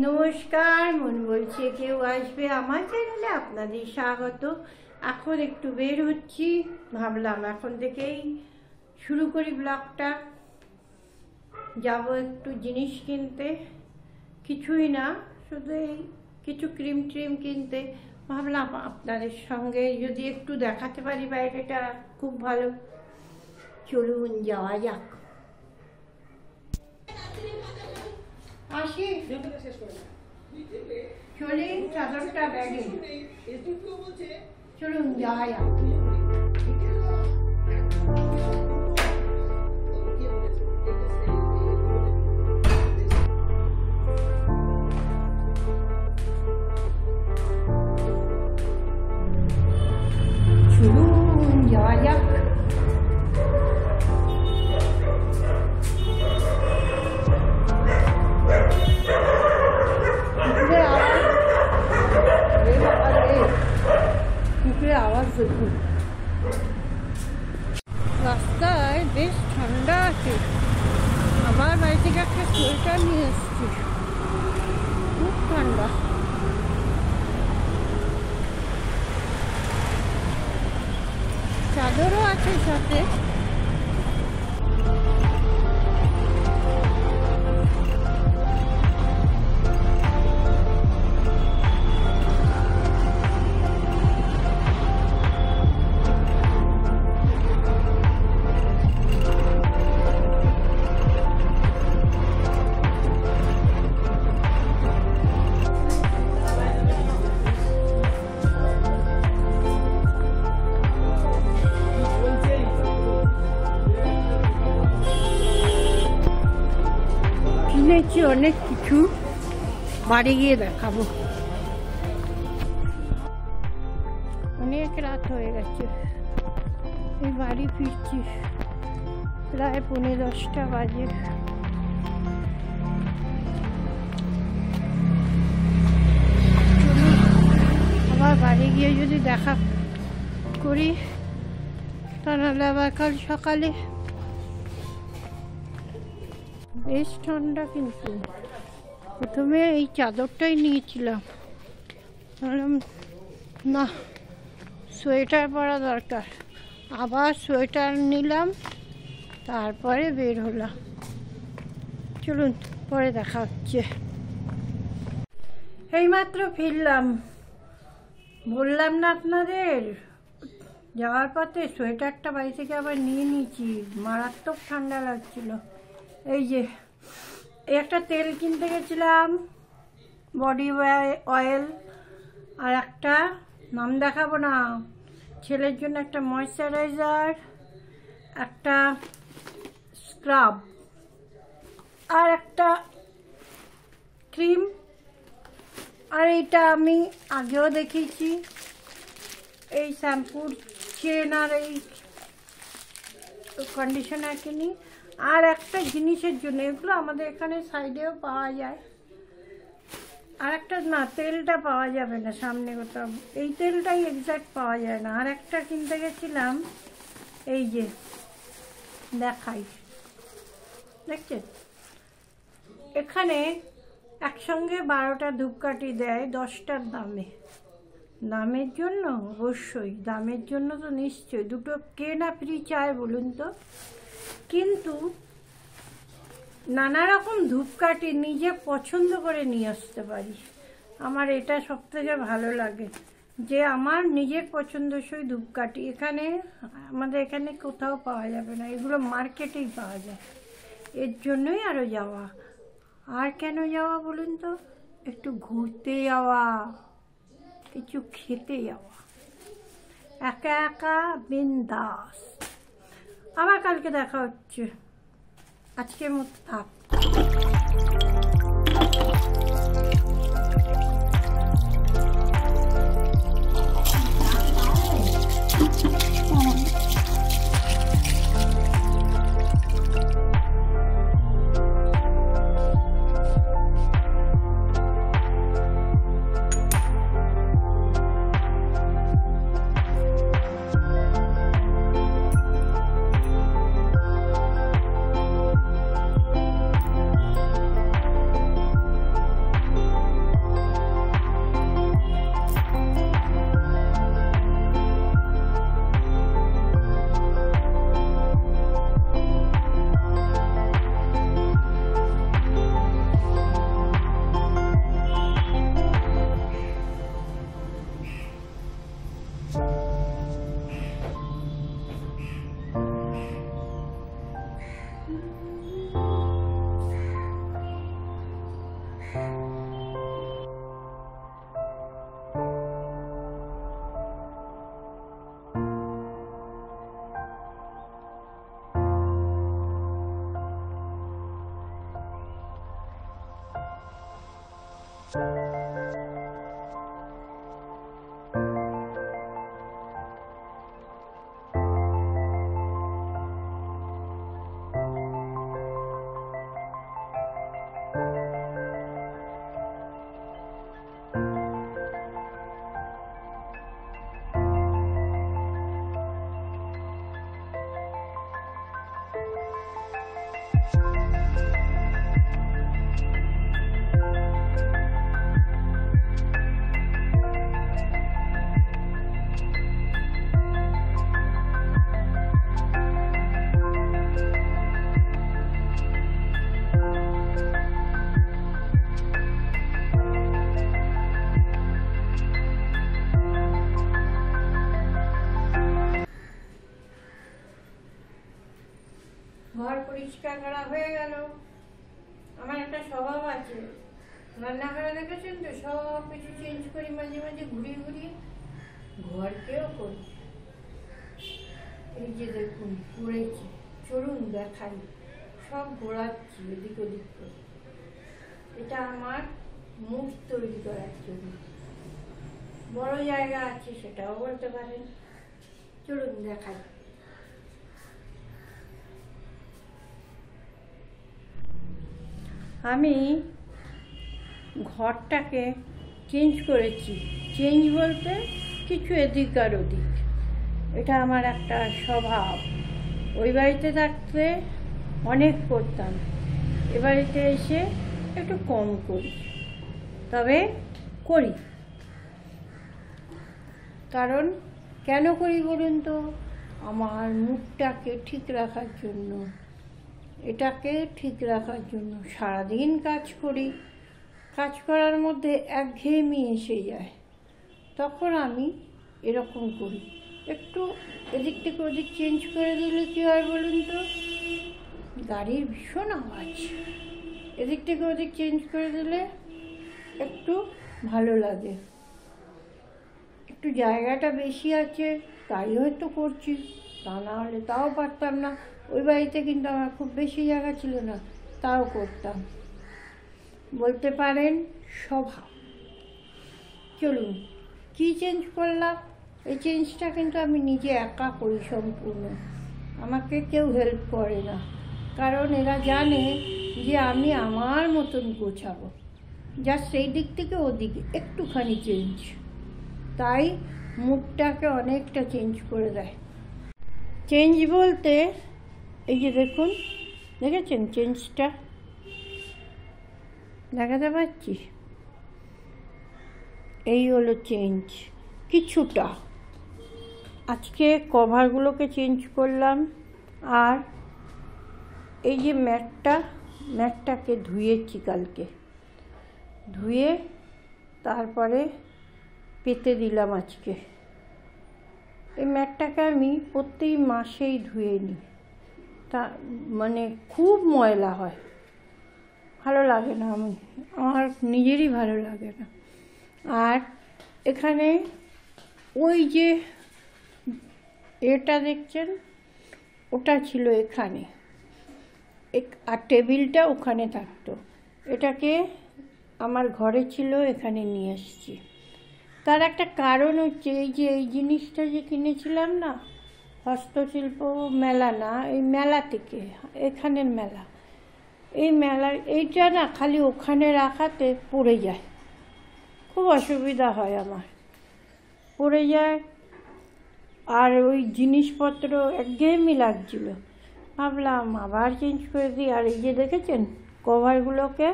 নমস্কার, মন বলছে কেউ আসবে আমার চ্যানেলে আপনাদের স্বাগত। এখন একটু বের হচ্ছি, ভাবলাম এখন থেকেই শুরু করি ব্লগটা। যাব একটু জিনিস কিনতে, কিছুই না, শুধু এই কিছু ক্রিম কিনতে। ভাবলাম আপনাদের সঙ্গে যদি একটু দেখাতে পারি বাইরেটা, খুব ভালো। চলুন যাওয়া যাক। আসি, চলে চাদরটা ব্যাগে, চলুন যাওয়া যাক। চলুন যাওয়া যাক। আওয়াজ দেখুন, রাস্তায় বেশ ঠান্ডা আছে। আমার বাড়ি থেকে একটা সোয়েটার নিয়ে এসছি, খুব ঠান্ডা। চাদরও আছে সাথে। কিনেছি অনেক কিছু, বাড়ি গিয়ে দেখাবো। অনেক রাত হয়ে গেছে, এই বাড়ি ফিরছি, প্রায় 10:45 বাজে। আবার বাড়ি গিয়ে যদি দেখা করি, তা নাহলে আবার কাল সকালে। বেশ ঠান্ডা, কিন্তু প্রথমে এই চাদরটাই নিয়েছিলাম, বললাম না সোয়েটার পরা দরকার, আবার সোয়েটার নিলাম, তারপরে বের হলাম। চলুন পরে দেখা হচ্ছে। এইমাত্র ফিরলাম, বললাম না আপনাদের, যাওয়ার পথে সোয়েটারটা বাড়ি থেকে আবার নিয়ে নিয়েছি, মারাত্মক ঠান্ডা লাগছিল। এই যে একটা তেল কিনতে গেছিলাম, বডি অয়েল, আর একটা নাম দেখাবো না, ছেলের জন্য একটা ময়শ্চারাইজার, একটা স্ক্রাব, আর একটা ক্রিম। আর এইটা আমি আগেও দেখিয়েছি, এই শ্যাম্পুর চেন আর এই কন্ডিশনার কিনি। আর একটা জিনিসের জন্য, এগুলো আমাদের এখানে সাইডেও পাওয়া যায়। আর একটা না, তেলটা পাওয়া যাবে না সামনে কোথাও, এই তেলটাই এক্সাক্ট পাওয়া যায় না। আর একটা কিনতে গেছিলাম, এই যে দেখাই, দেখছেন এখানে একসঙ্গে 12টা ধূপকাঠি দেয় 10টার দামে। দামের জন্য অবশ্যই, দামের জন্য তো নিশ্চয়ই, দুটো কে না ফ্রি চায় বলুন তো। কিন্তু নানা রকম ধূপকাঠি নিজে পছন্দ করে নিয়ে আসতে পারি। আমার এটা সবথেকে ভালো লাগে, যে আমার নিজের পছন্দসই ধূপকাঠি এখানে, আমাদের এখানে কোথাও পাওয়া যাবে না, এগুলো মার্কেটেই পাওয়া যায়। এর জন্যই আরও যাওয়া। আর কেন যাওয়া বলুন তো, একটু ঘুরতে যাওয়া, কিছু খেতে যাওয়া, একা একা বিন্দাস। আবার কালকে দেখা হচ্ছে, আজকের মতো থাক। ঘর পরিষ্কার করা হয়ে গেল। আমার একটা স্বভাব আছে, রান্নাঘরে দেখেছেন তো সব কিছু চেঞ্জ করি, মাঝে মাঝে ঘুরিয়ে ঘুরিয়ে ঘরকেও করি। এই যে দেখুন পড়েছি, চলুন দেখাই, সব ঘোরাচ্ছি এদিক ওদিক করে। এটা আমার মুখ তৈরি করার জন্য, বড় জায়গা আছে সেটাও বলতে পারেন। চলুন দেখাই। আমি ঘরটাকে চেঞ্জ করেছি, চেঞ্জ বলতে কিছু এদিক আর ওদিক। এটা আমার একটা স্বভাব। ওই বাড়িতে থাকতে অনেক করতাম, এ বাড়িতে এসে একটু কম করি, তবে করি। কারণ কেন করি বলুন তো? আমার মুখটাকে ঠিক রাখার জন্য, এটাকে ঠিক রাখার জন্য। সারাদিন কাজ করি, কাজ করার মধ্যে একঘেয়েমি এসে যায়, তখন আমি এরকম করি। একটু এদিক থেকে ওদিক চেঞ্জ করে দিলে কী হয় বলুন তো? গাড়ির ভীষণ আওয়াজ, এদিক থেকে ওদিক চেঞ্জ করে দিলে একটু ভালো লাগে। একটু জায়গাটা বেশি আছে তাই হয়তো করছি, তা না হলে তাও পারতাম না। ওই বাড়িতে কিন্তু আমার খুব বেশি জায়গা ছিল না, তাও করতাম। বলতে পারেন স্বভাব। চলুন কী চেঞ্জ করলাম? এই চেঞ্জটা কিন্তু আমি নিজে একা করি সম্পূর্ণ, আমাকে কেউ হেল্প করে না। কারণ এরা জানে যে আমি আমার মতন গোছাবো, যা সেই দিক থেকে ওদিকে একটুখানি চেঞ্জ, তাই মুখটাকে অনেকটা চেঞ্জ করে দেয়। চেঞ্জ বলতে এই যে দেখুন, দেখেছেন চেঞ্জটা? দেখাতে পারছি? এই হলো চেঞ্জ কিছুটা। আজকে কভারগুলোকে চেঞ্জ করলাম, আর এই যে ম্যাটটাকে ধুয়েছি কালকে, ধুয়ে তারপরে পেতে দিলাম আজকে। এই ম্যাটটাকে আমি প্রত্যেক মাসেই ধুয়ে নিই, তা মানে খুব ময়লা হয়, ভালো লাগে না, আমার নিজেরই ভালো লাগে না। আর এখানে ওই যে এটা দেখছেন, ওটা ছিল এখানে, আর টেবিলটা ওখানে থাকতো। এটাকে আমার ঘরে ছিল, এখানে নিয়ে এসেছি। তার একটা কারণ হচ্ছে এই জিনিসটা যে কিনেছিলাম না, হস্তশিল্প মেলা না, এই মেলা থেকে, এখানের মেলা, এই মেলার এইটা না খালি ওখানে রাখাতে পড়ে যায়, খুব অসুবিধা হয় আমার, পড়ে যায়। আর ওই জিনিসপত্র একঘেয়েমি লাগছিল, ভাবলাম আবার চেঞ্জ করে দিই। আর এই যে দেখেছেন কভারগুলোকে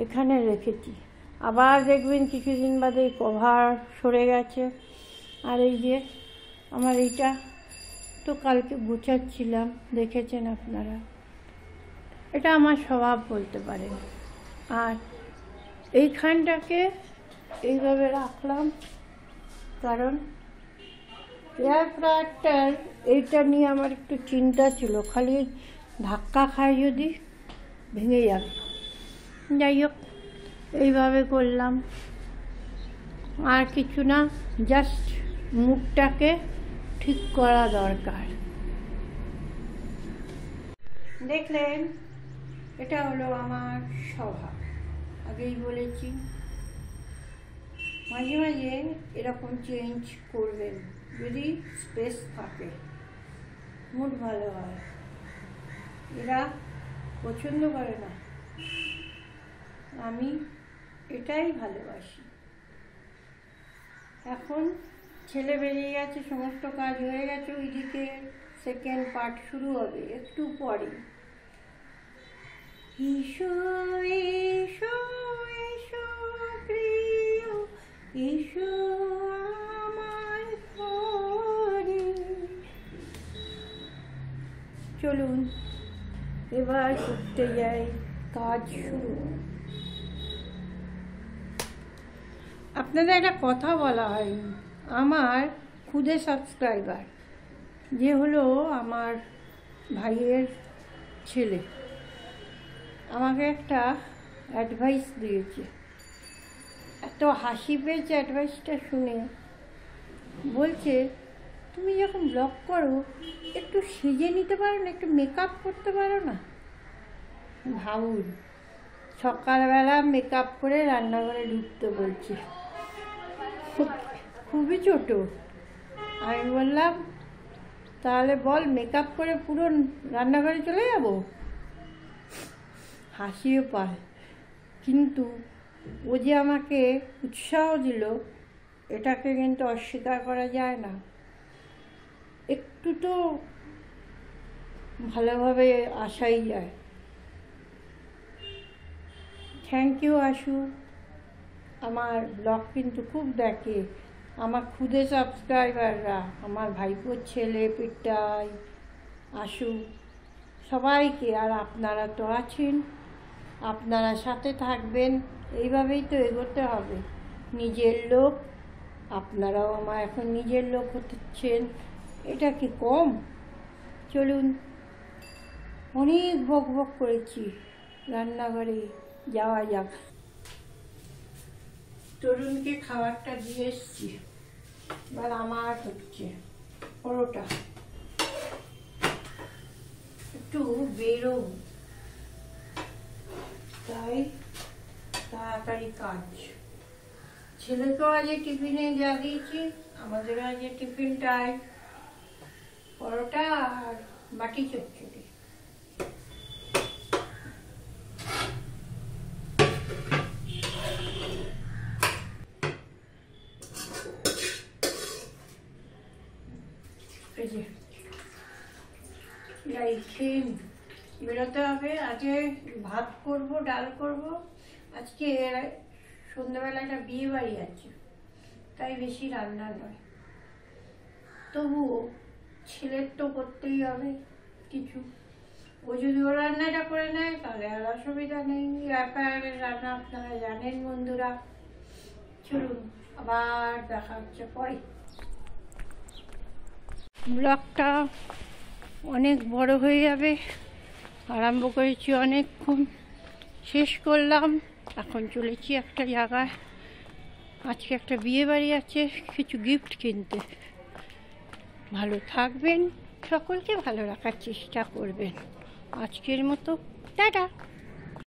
এখানে রেখেছি, আবার দেখবেন কিছুদিন বাদে কভার সরে গেছে। আর এই যে আমার এইটা তো কালকে গুছাচ্ছিলাম, দেখেছেন আপনারা, এটা আমার স্বভাব বলতে পারেন। আর এইখানটাকে এইভাবে রাখলাম, কারণ এয়ার ফ্রায়ারটার এইটা নিয়ে আমার একটু চিন্তা ছিল, খালি ধাক্কা খায় যদি ভেঙে যাবে। যাই হোক, এইভাবে করলাম, আর কিছু না, জাস্ট মুখটাকে ঠিক করা দরকার। দেখলেন, এটা হলো আমার স্বভাব, আগেই বলেছি। মাঝে মাঝে এরকম চেঞ্জ করবেন, যদি স্পেস থাকে, মুড ভালো হয়। এরা পছন্দ করে না, আমি এটাই ভালোবাসি। এখন ছেলে বেরিয়ে গেছে, সমস্ত কাজ হয়ে গেছে, ওইদিকে সেকেন্ড পার্ট শুরু হবে একটু পরে। এসো এসো এসো প্রিয়, এসো আমার ঘরে। চলুন এবার করতে যাই কাজ শুরু। আপনাদের একটা কথা বলা হয়নি, আমার খুদে সাবস্ক্রাইবার যে হলো আমার ভাইয়ের ছেলে, আমাকে একটা অ্যাডভাইস দিয়েছে। এত হাসি পেয়েছে অ্যাডভাইসটা শুনে। বলছে, তুমি যখন ব্লগ করো একটু সেজে নিতে পারো না, একটু মেকআপ করতে পারো না? ভাবুন, সকালবেলা মেকআপ করে রান্নাঘরে ঢুকতে বলছে, খুবই ছোট। আমি বললাম, তাহলে বল মেকআপ করে পুরো রান্নাঘরে চলে যাব? হাসিও পায়, কিন্তু ও যে আমাকে উৎসাহ দিল, এটাকে কিন্তু অস্বীকার করা যায় না। একটু তো ভালোভাবে আসাই যায়। থ্যাংক ইউ আশু, আমার ব্লগ কিন্তু খুব দেখে আমার খুদে সাবস্ক্রাইবাররা, আমার ভাইপোর ছেলে পিটাই, আশু, সবাইকে। আর আপনারা তো আছেন, আপনারা সাথে থাকবেন, এইভাবেই তো এগোতে হবে। নিজের লোক, আপনারাও আমার এখন নিজের লোক হচ্ছেন, এটা কি কম? চলুন, অনেক বক বক করেছি, রান্নাঘরে যাওয়া যাক। তরুণকে খাবারটা দিয়ে এসছি, এবার আমার হচ্ছে পরোটা। একটু বেরো, তাই তাড়াতাড়ি কাজ। ছেলেকেও আজ টিফিনে যা দিয়েছি, আমাদের আজ টিফিনটাই পরোটা আর বাটি চচ্চড়ি। খেয়ে বেরোতে হবে। আজকে ভাত করব, ডাল করব। আজকে সন্ধ্যাবেলা একটা বিয়ে বাড়ি আছে, তাই বেশি রান্না নয়। তবুও ছেলের তো করতেই হবে কিছু। ও যদি ও রান্নাটা করে নেয় তাহলে আর অসুবিধা নেই। একারের রান্না আপনারা জানেন বন্ধুরা। চলুন, আবার দেখা হচ্ছে পরে। ব্লগটা অনেক বড় হয়ে যাবে, আরম্ভ করেছি অনেকক্ষণ, শেষ করলাম। এখন চলেছি একটা জায়গায়, আজকে একটা বিয়ে বাড়ি আছে, কিছু গিফট কিনতে। ভালো থাকবেন, সকলকে ভালো রাখার চেষ্টা করবেন। আজকের মতো টাটা।